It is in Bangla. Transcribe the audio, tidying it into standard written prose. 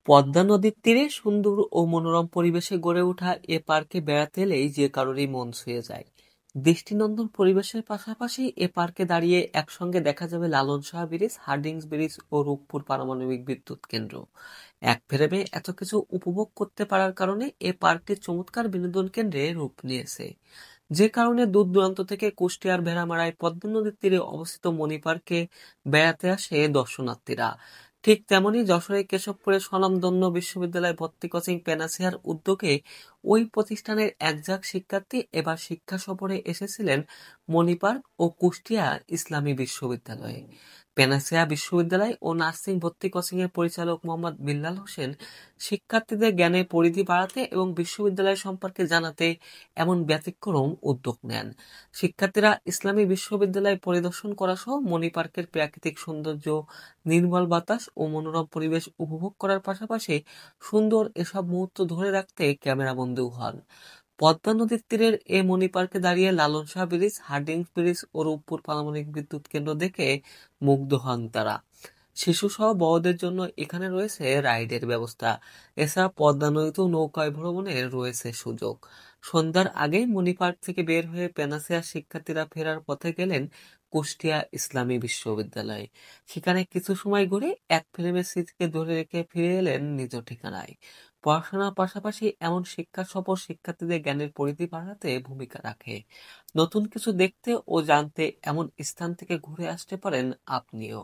পদ্মা নদীর তীরে সুন্দর ও মনোরম পরিবেশে গড়ে ওঠা এ পার্কে বেড়াতে এলেই যে কারোরই মন ছুঁয়ে যায়। দৃষ্টিনন্দন পরিবেশের পাশাপাশি এ পার্কে দাঁড়িয়ে একসঙ্গে দেখা যাবে Lalon Shah bridge, Hardinge bridge ও রূপপুর পারমাণবিক বিদ্যুৎ কেন্দ্র। এক ফ্রেমে এত কিছু উপভোগ করতে পারার কারণে এ পার্কটি চমৎকার বিনোদন কেন্দ্রে রূপ নিয়েছে। যে কারণে দূর দূরান্ত থেকে কুষ্টিয়ার ভেড়ামারায় পদ্মা নদীর তীরে অবস্থিত মণি পার্কে বেড়াতে আসে দর্শনার্থীরা। ঠিক তেমনি যশোরের কেশবপুরের স্বনামধন্য বিশ্ববিদ্যালয় ভর্তি কোচিং প্যানাসিয়ার উদ্যোগে ওই প্রতিষ্ঠানের একঝাঁক শিক্ষার্থী এবার শিক্ষা সফরে এসেছিলেন মণি পার্ক ও কুষ্টিয়া ইসলামী বিশ্ববিদ্যালয়ে। প্যানাসিয়া বিশ্ববিদ্যালয় ও নার্সিং ভর্তি কোচিং এর পরিচালক মোহাম্মদ বিল্লাল হোসেন শিক্ষার্থীদের জ্ঞানের পরিধি বাড়াতে এবং বিশ্ববিদ্যালয় সম্পর্কে জানাতে এমন ব্যতিক্রম উদ্যোগ নেন। শিক্ষার্থীরা ইসলামী বিশ্ববিদ্যালয় পরিদর্শন করা সহ মণি পার্কের প্রাকৃতিক সৌন্দর্য, নির্মল বাতাস ও মনোরম পরিবেশ উপভোগ করার পাশাপাশি সুন্দর এসব মুহূর্ত ধরে রাখতে ক্যামেরাবন্দীও হন। পদ্মা নদীর তীরের এ মণি পার্কে দাঁড়িয়ে Lalon Shah bridge, Hardinge bridge ও রূপপুর পারমাণবিক বিদ্যুৎ কেন্দ্র দেখে মুগ্ধ হন তারা। শিশুসহ বড়দের জন্য এখানে রয়েছে রাইডের ব্যবস্থা। এছাড়া পদ্মা নদীতেও নৌকায় ভ্রমণের রয়েছে সুযোগ। সন্ধ্যার আগেই মণি পার্ক থেকে বের হয়ে পেনাসিয়ার শিক্ষার্থীরা ফেরার পথে গেলেন কুষ্টিয়া ইসলামী বিশ্ববিদ্যালয়ে। সেখানে কিছু সময় ঘুরে এক ফিল্মের স্মৃতিকে ধরে রেখে ফিরে এলেন নিজ ঠিকানায়। পড়াশোনার পাশাপাশি এমন শিক্ষা সফর শিক্ষার্থীদের জ্ঞানের পরিধি বাড়াতে ভূমিকা রাখে। নতুন কিছু দেখতে ও জানতে এমন স্থান থেকে ঘুরে আসতে পারেন আপনিও।